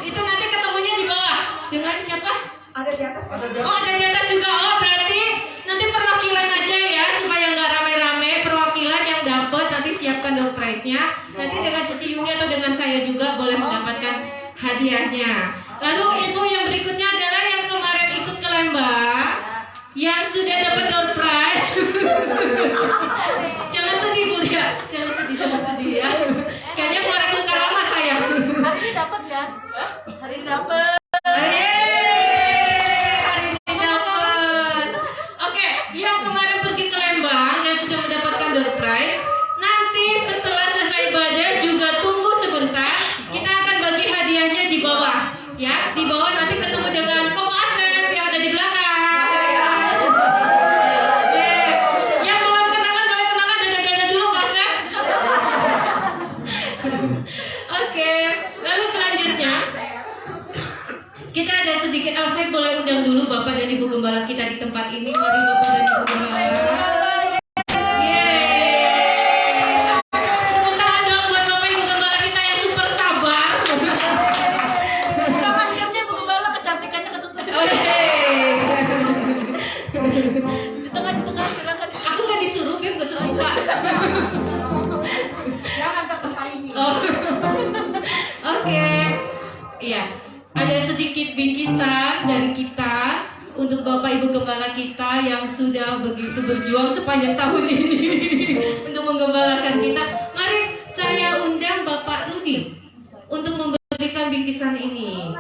Itu nanti ketemunya di bawah dengan siapa?
Ada di atas.
Oh, ada di atas juga. Oh, berarti nanti perwakilan aja ya supaya nggak rame-rame. Perwakilan yang dapat nanti siapkan door prize-nya. Nanti dengan Cici Yuni atau dengan saya juga boleh mendapatkan hadiahnya. Lalu info yang berikutnya adalah yang kemarin ikut ke Lembang yang sudah dapat door prize. Jangan sedih Bunda, jangan sedih ya. Kayaknya keluar luka lama saya.
Hari ini dapat kan? Hari ini dapat.
Hari ini dapat. Oke, yang kemarin pergi ke Lembang dan sudah mendapatkan door prize, nanti setelah selesai ibadah juga tunggu sebentar. Kita akan bagi hadiahnya di bawah, ya. Di bawah nanti ketemu dengan Koko Asep yang ada di belakang. Yang belum kenalan boleh kenalan dada-dada dulu Kok Asep. Oke, lalu selanjutnya kita ada sedikit, saya boleh undang dulu Bapak dan Ibu Gembala kita di tempat ini. Mari Bapak dan Ibu Gembala. Yeay. Tepuk tangan dong buat Bapak Ibu Gembala kita yang super sabar.
Buka maskernya Bu Gembala, kecantikannya ketutup.
Oh, yeay.
Di tengah silakan.
Aku gak disuruh, Bim, gak suruh buka.
Jangan tersaingi.
Oh. Oke. Iya. Ada sedikit bingkisan dari kita untuk Bapak Ibu Gembala kita yang sudah begitu berjuang sepanjang tahun ini untuk menggembalakan kita. Mari saya undang Bapak Rudi untuk memberikan bingkisan ini.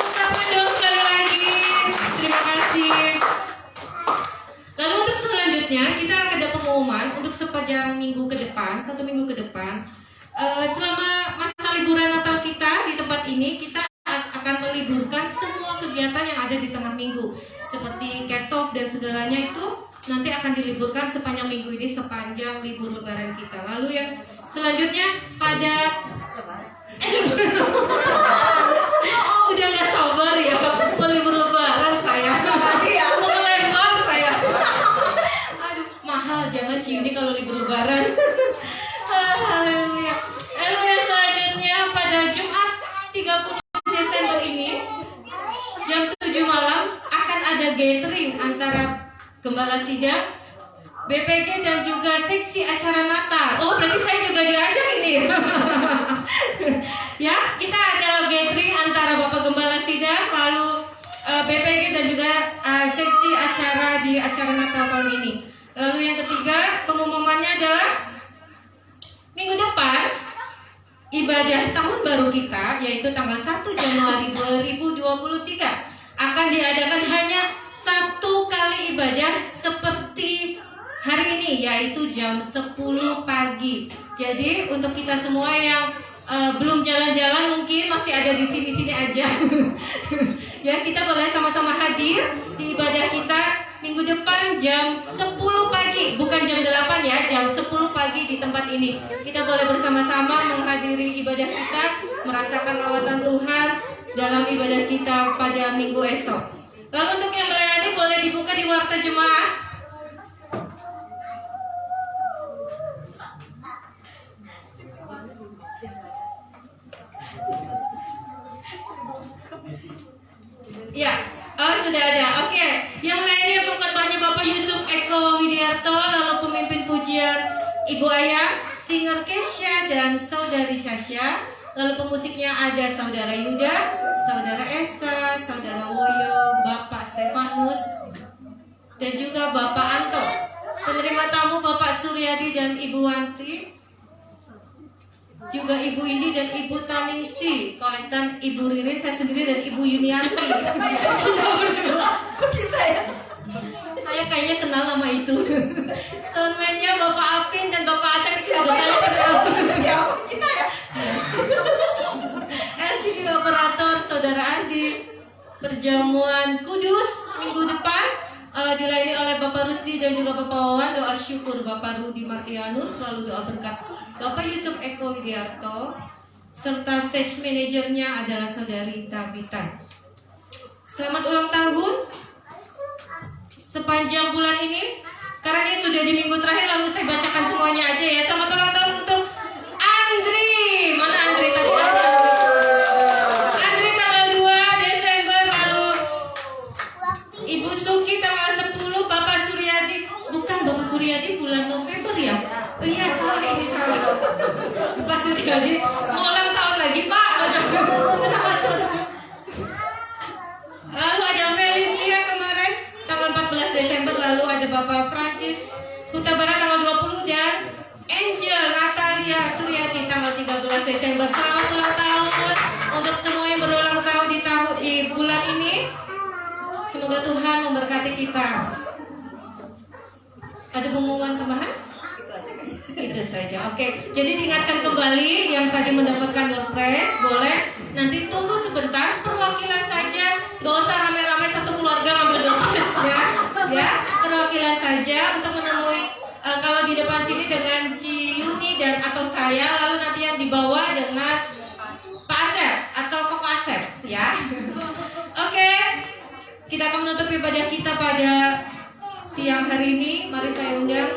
Selamat dong sekali lagi. Terima kasih. Lalu untuk selanjutnya kita akan ada pengumuman untuk sepanjang minggu ke depan, 1 minggu ke depan. Selama masa liburan Natal kita di tempat ini, kita akan meliburkan semua kegiatan yang ada di tengah minggu, seperti ketok dan segalanya itu nanti akan diliburkan sepanjang minggu ini, sepanjang libur lebaran kita. Lalu yang selanjutnya pada udah nggak sabar ya mau libur lebaran saya. Mau ke Lembang saya. Aduh, mahal jangan Ciuni kalau libur lebaran. Haleluya. Lalu yang selanjutnya pada Jumat 30 Desember ini jam 7 malam akan ada gathering antara Gembala Sidang, BPG dan juga seksi acara Natal. Oh, berarti saya juga diajak ini. Ya, kita ada gathering antara Bapak Gembala Sidang, lalu BPG dan juga seksi acara di acara Natal tahun ini. Lalu yang ketiga, pengumumannya adalah minggu depan ibadah tahun baru kita, yaitu tanggal 1 Januari 2023 akan diadakan hanya 1 kali ibadah seperti hari ini, yaitu jam 10 pagi. Jadi untuk kita semua yang belum jalan-jalan mungkin masih ada di sini-sini aja. Ya, kita boleh sama-sama hadir di ibadah kita minggu depan jam 10 pagi, bukan jam 8 ya, jam 10 pagi di tempat ini. Kita boleh bersama-sama menghadiri ibadah kita, merasakan lawatan Tuhan dalam ibadah kita pada minggu esok. Lalu untuk yang melayani boleh dibuka di warta jemaat. Ya, oh sudah ada. Oke, yang lainnya pengkhotbahnya Bapak Yusuf Eko Widiarto, lalu pemimpin pujian Ibu Ayah, singer Kesha dan Saudari Sasha, lalu pemusiknya ada Saudara Yuda, Saudara Esa, Saudara Woyo, Bapak Stefanus, dan juga Bapak Anto. Penerima tamu Bapak Suryadi dan Ibu Wanti, juga Ibu Indi dan Ibu Taningsi, kolektan Ibu Ririn, saya sendiri dan Ibu Yunianti.
Kita ya.
Saya kayaknya kenal nama itu. Soundman-nya Bapak Apin dan Bapak Asep itu juga saya kenal.
Siapa kita ya?
LCD operator Saudara Andi. Perjamuan Kudus minggu depan dilayani oleh Bapak Rusdi dan juga Bapak Wawan. Doa syukur Bapak Rudi Martianus, lalu doa berkat Bapak Yusuf Eko Widiarto, serta stage manajernya adalah Saudari Tabita. Selamat ulang tahun sepanjang bulan ini. Karena ini sudah di minggu terakhir, lalu saya bacakan semuanya aja ya. Selamat ulang tahun untuk Andri. Mana Andri tadi ada? Andri tanggal 2 Desember, lalu Ibu Suki tanggal 10, Bapak Suryadi. Bukan Bapak Suryadi bulan November ya? Oh iya, salah ini salah. Bapak Suryadi mau ulang tahun lagi Pak. Kenapa salah? Lalu ada Felicia kemarin tanggal 14 Desember, lalu ada Bapak Francis Huta Barat tanggal 20 dan Angel Natalia Suryati tanggal 13 Desember. Selamat ulang tahun untuk semua yang berulang tahun di bulan ini. Semoga Tuhan memberkati kita. Ada pengumuman tambahan? Itu saja. Oke, jadi diingatkan kembali yang tadi mendapatkan door prize, boleh nanti tunggu sebentar, perwakilan saja, gak usah rame-rame satu keluarga ngambil door prize ya, perwakilan saja untuk menemui kalau di depan sini dengan Ciyuni dan atau saya, lalu nanti yang dibawa dengan Pak Asep atau Koko Asep ya. Oke, kita akan menutup ibadah kita pada siang hari ini. Mari saya undang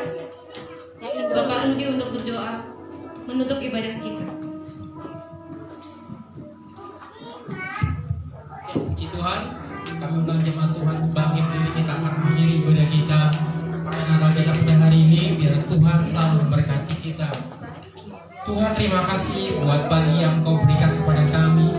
Bapak Rudi untuk berdoa menutup ibadah kita.
Puji Tuhan, kami undang jemaat Tuhan bangkit diri, kita akan mengakhiri ibadah kita. Dan Natal kita pada hari ini, biar Tuhan selalu memberkati kita. Tuhan, terima kasih buat pagi yang Kau berikan kepada kami,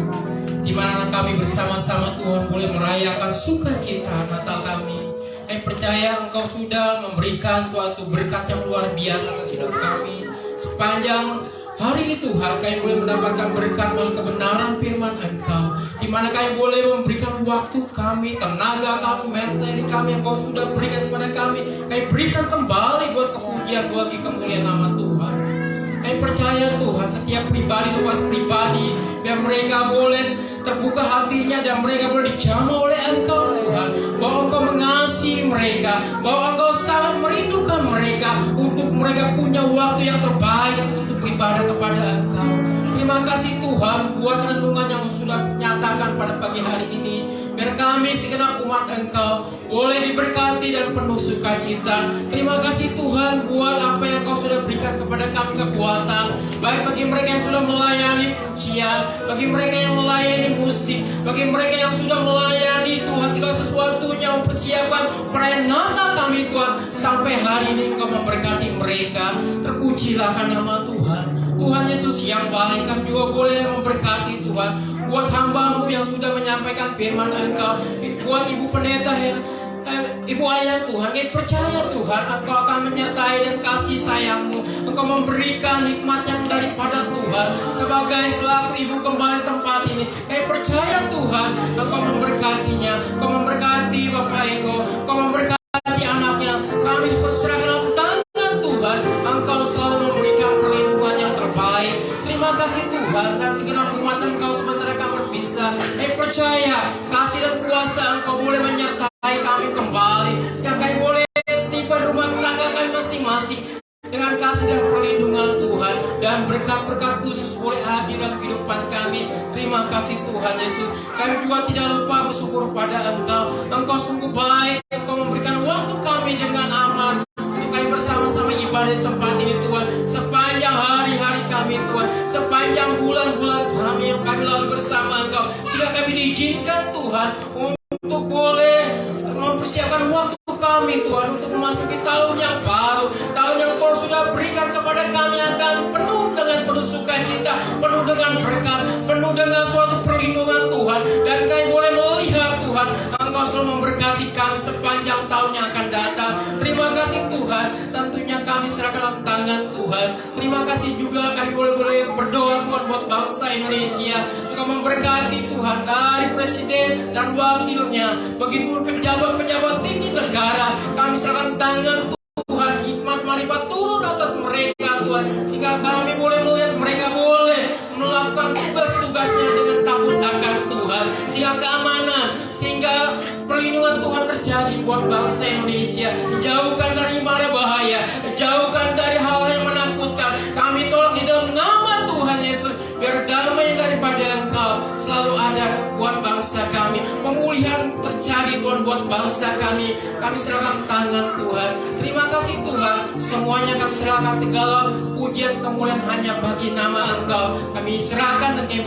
di mana kami bersama-sama Tuhan boleh merayakan sukacita Natal kami. Kami percaya Engkau sudah memberikan suatu berkat yang luar biasa atas hidup kami. Sepanjang hari ini Tuhan, kami boleh mendapatkan berkat melalui kebenaran firman Engkau, di mana kami boleh memberikan waktu kami, tenaga kami, materi kami yang Kau sudah berikan kepada kami. Kami berikan kembali buat kepujian, bagi kemuliaan nama Tuhan. Kami percaya Tuhan, setiap pribadi lepas pribadi, biar mereka boleh terbuka hatinya dan mereka boleh dijamah oleh Engkau Tuhan, bahwa Engkau mengasihi mereka, bahwa Engkau sangat merindukan mereka untuk mereka punya waktu yang terbaik untuk beribadah kepada Engkau. Terima kasih Tuhan buat renungan yang sudah nyatakan pada pagi hari ini. Biar kami segenap umat Engkau boleh diberkati dan penuh sukacita. Terima kasih Tuhan buat apa yang Kau sudah berikan kepada kami kekuatan. Baik bagi mereka yang sudah melayani pujian, bagi mereka yang melayani musik, bagi mereka yang sudah melayani Tuhan segala sesuatunya, mempersiapkan perayaan Natal kami Tuhan. Sampai hari ini Engkau memberkati mereka. Terpujilah nama Tuhan. Tuhan Yesus yang baik, kami juga boleh memberkati Tuhan buat hamba-Mu yang sudah menyampaikan firman Engkau, buat Ibu Pendeta Ibu Ayah Tuhan, kami percaya Tuhan Engkau akan menyertai dan kasih sayang-Mu. Engkau memberikan hikmat yang daripada Tuhan. Sebagai selaku Ibu kembali tempat ini, kami percaya Tuhan Engkau memberkatinya. Engkau memberkati Bapak Eko, Engkau memberkati anaknya. Kami berserahkan dalam tangan Tuhan. Engkau selalu memberikan perlindungan yang terbaik. Terima kasih Tuhan, dan segenap umat Engkau sementara kami berpisah. Kami percaya kasih dan kuasa Engkau boleh menyertai kami kembali, dan kami boleh tiba di rumah tangga kami masing-masing dengan kasih dan perlindungan Tuhan, dan berkat-berkat khusus boleh hadir dalam kehidupan kami. Terima kasih Tuhan Yesus. Kami juga tidak lupa bersyukur pada Engkau. Engkau sungguh baik. Engkau memberikan waktu kami dengan aman untuk kami bersama-sama ibadah di tempat ini Tuhan. Sepanjang hari-hari kami Tuhan, sepanjang bulan-bulan kami yang kami lalui bersama Engkau, sudah kami diizinkan Tuhan untuk boleh mempersiapkan waktu kami Tuhan untuk memasuki tahun yang baru, tahun yang Kau sudah berikan kepada kami akan penuh dengan penuh sukacita, penuh dengan berkat, penuh dengan suatu perlindungan Tuhan, dan kami boleh melihat Tuhan Engkau Engkau selalu memberkati kami sepanjang tahun yang akan datang. Terima kasih Tuhan, tentunya kami serahkan dalam tangan Tuhan. Terima kasih juga kami boleh berdoa Tuhan buat bangsa Indonesia. Engkau memberkati Tuhan dari presiden dan wakilnya, begitupun pejabat-pejabat tinggi negara. Kami serahkan tangan Tuhan, hikmat marifat turun atas mereka Tuhan, sehingga kami boleh melihat mereka boleh melakukan tugas-tugasnya dengan takut akan Tuhan, sehingga keamanan, sehingga perlindungan Tuhan terjadi buat bangsa Indonesia. Jauhkan dari mara bahaya, jauhkan dari hal yang menakutkan. Kami tolong di dalam nama Tuhan Yesus, biar damai daripada Engkau selalu ada buat bangsa kami. Pemulihan terjadi Tuhan buat bangsa kami. Kami serahkan tangan Tuhan. Terima kasih Tuhan, semuanya kami serahkan, segala pujian kemuliaan hanya bagi nama Engkau. Kami serahkan dan kami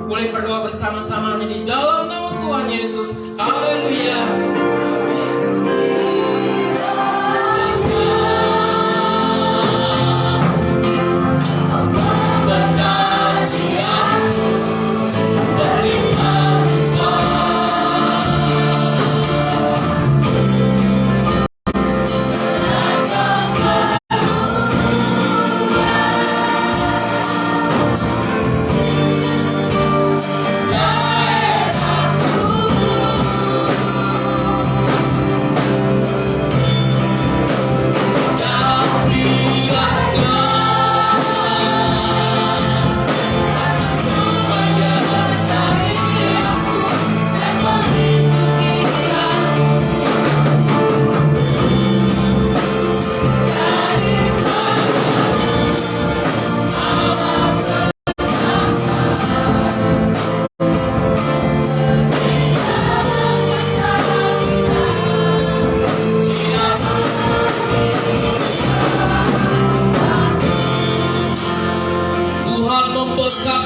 boleh berdoa bersama-samanya di dalam nama Tuhan Yesus. Haleluya.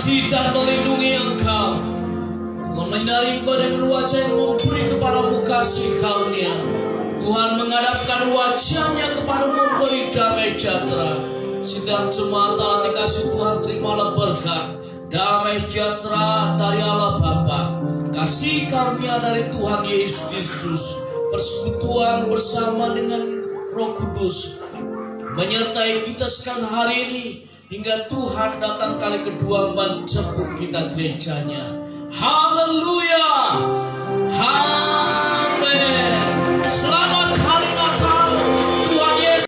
memberkati dan melindungi engkau, menghindari engkau dengan wajah yang memberi kepadamu kasih karunia. Tuhan menghadapkan wajahnya kepadamu memberi damai sejahtera. Sidang jemaat Allah dikasih Tuhan, terimalah berkat damai sejahtera dari Allah Bapa, kasih karunia dari Tuhan Yesus Kristus, persekutuan bersama dengan Roh Kudus menyertai kita sekarang hari ini hingga Tuhan datang kali kedua menjemput kita gerejanya. Haleluya. Haleluya.